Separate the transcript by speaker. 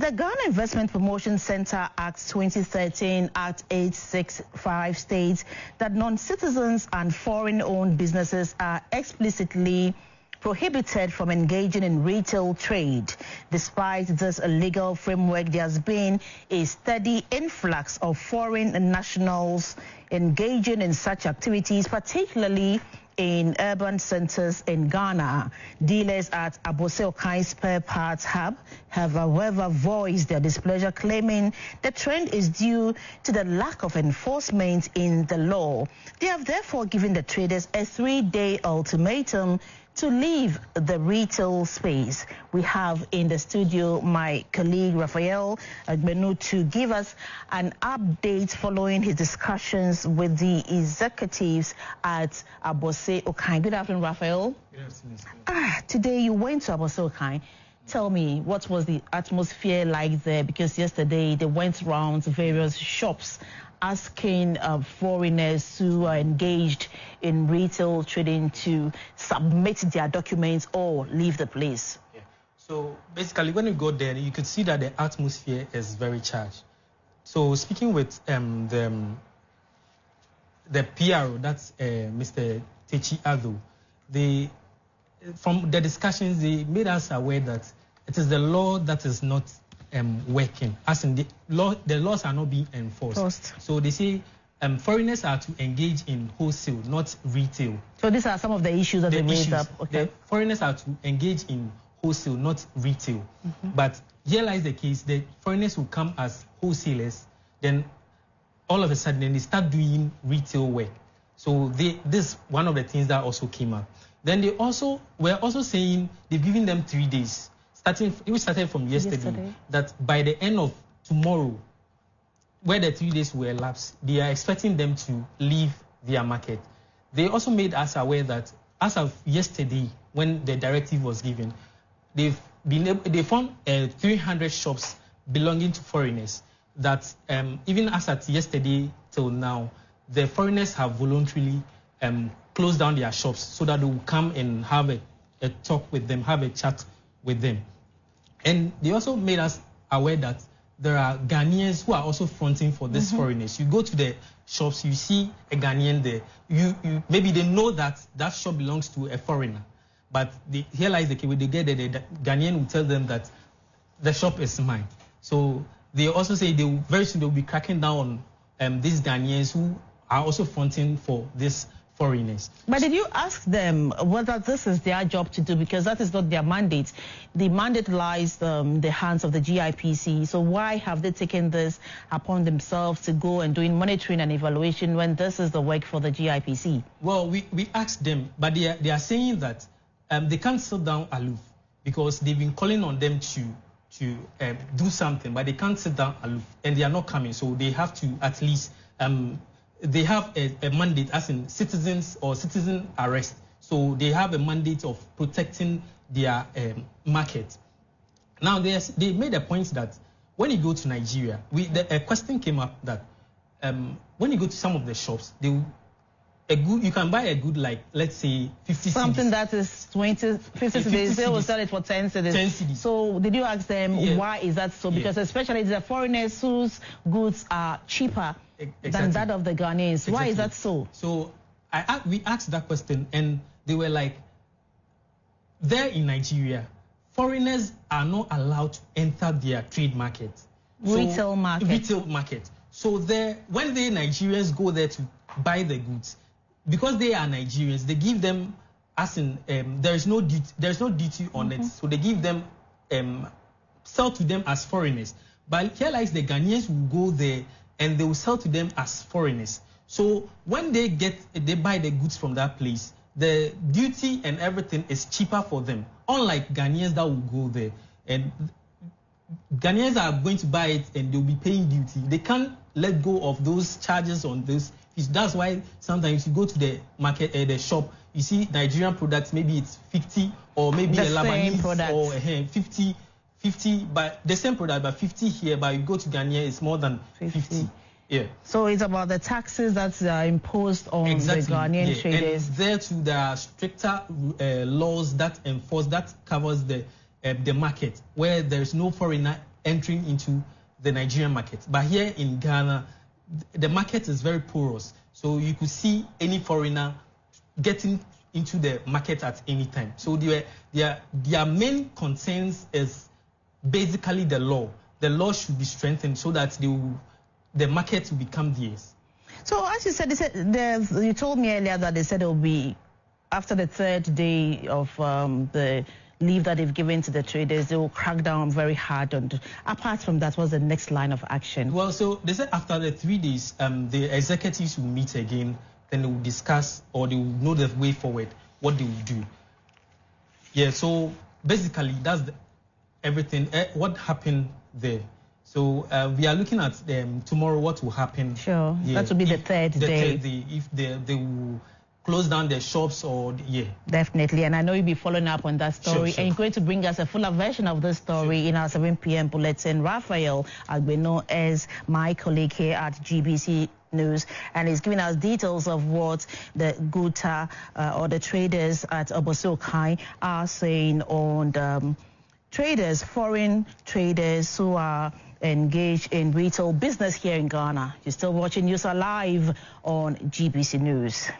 Speaker 1: The Ghana Investment Promotion Center Act 2013 Act 865 states that non-citizens and foreign-owned businesses are explicitly prohibited from engaging in retail trade. Despite this legal framework, there has been a steady influx of foreign nationals engaging in such activities, particularly in urban centers in Ghana. Dealers at Abose Okai Spare Parts Hub have, however, voiced their displeasure, claiming the trend is due to the lack of enforcement in the law. They have therefore given the traders a 3-day ultimatum to leave the retail space. We have in the studio my colleague Raphael Agbenu to give us an update following his discussions with the executives at Abose Okai. Good afternoon, Raphael.
Speaker 2: Yes, Miss.
Speaker 1: Today you went to Abose Okai. Tell me, what was the atmosphere like there? Because yesterday they went around to various shops asking foreigners who are engaged in retail trading to submit their documents or leave the place.
Speaker 2: Yeah. So basically, when you go there, you could see that the atmosphere is very charged. So speaking with the PRO, that's Mr. Techi Ado, from the discussions, they made us aware that it is the law that is not working, as in the laws are not being enforced. So they say foreigners are to engage in wholesale, not retail.
Speaker 1: So these are some of the issues that they raised up. Okay.
Speaker 2: The foreigners are to engage in wholesale, not retail. But here lies the case: the foreigners will come as wholesalers, then all of a sudden they start doing retail work. So this is one of the things that also came up. Then they also were also saying they've given them 3 days. It started from yesterday, that by the end of tomorrow, where the 3 days will elapse, they are expecting them to leave their market. They also made us aware that as of yesterday, when the directive was given, they found 300 shops belonging to foreigners. That even as at yesterday till now, the foreigners have voluntarily closed down their shops so that they will come and have a talk with them, have a chat with them. And they also made us aware that there are Ghanaians who are also fronting for these foreigners. You go to the shops, you see a Ghanaian there. You maybe they know that that shop belongs to a foreigner, but here lies the key. When they get there, the Ghanaian will tell them that the shop is mine. So they also say very soon they will be cracking down on these Ghanaians who are also fronting for this foreigners.
Speaker 1: But did you ask them whether this is their job to do? Because that is not their mandate. The mandate lies in the hands of the GIPC. So why have they taken this upon themselves to go and doing monitoring and evaluation when this is the work for the GIPC?
Speaker 2: Well, we asked them, but they are saying that they can't sit down aloof because they've been calling on them to do something, but they can't sit down aloof and they are not coming. So they have to at least they have a mandate, as in citizens or citizen arrest. So they have a mandate of protecting their market. Now they made a point that when you go to Nigeria, a question came up that when you go to some of the shops, you can buy a good, like, let's say 50
Speaker 1: something
Speaker 2: cedis.
Speaker 1: that is 20, 50 cedis. They will sell it for 10 cedis.
Speaker 2: 10 cedis.
Speaker 1: So did you ask them why is that so? Because especially the foreigners whose goods are cheaper than that of the Ghanaians. Exactly. Why is that so?
Speaker 2: So we asked that question and they were like, there in Nigeria, foreigners are not allowed to enter their trade market.
Speaker 1: Retail
Speaker 2: market. So when the Nigerians go there to buy the goods, because they are Nigerians, they give them, as in there's no duty on it. So they give them, sell to them as foreigners. But here lies the Ghanaians will go there and they will sell to them as foreigners. So when they buy the goods from that place, the duty and everything is cheaper for them. Unlike Ghanaians that will go there, and Ghanaians are going to buy it and they'll be paying duty. They can't let go of those charges on this. That's why sometimes you go to the market, the shop, you see Nigerian products, maybe it's 50, or maybe a Lebanese or 50, but the same product, but 50 here, but you go to Ghana, it's more than 50. Yeah.
Speaker 1: So it's about the taxes that are imposed on the Ghanaian traders.
Speaker 2: And there too, there are stricter laws that covers the market, where there's no foreigner entering into the Nigerian market. But here in Ghana, the market is very porous. So you could see any foreigner getting into the market at any time. So their main concerns is basically the law. The law should be strengthened so that the market will become theirs.
Speaker 1: So as you said, you told me earlier that they said it will be after the third day of the leave that they've given to the traders, they will crack down very hard on. Apart from that, what's the next line of action?
Speaker 2: Well, so they said after the 3 days, the executives will meet again, then they will discuss, or they will know the way forward, what they will do. Yeah, so basically that's everything, what happened there. So we are looking at tomorrow what will happen.
Speaker 1: Sure, that will be the third day.
Speaker 2: The third day, if they will close down their shops or
Speaker 1: Definitely, and I know you'll be following up on that story.
Speaker 2: Sure.
Speaker 1: And you're going to bring us a fuller version of the story in our 7 p.m. bulletin. Raphael Agbeno is my colleague here at GBC News, and he's giving us details of what the Guta or the traders at Obosokai are saying on traders, foreign traders who are engaged in retail business here in Ghana. You're still watching News Alive on GBC News.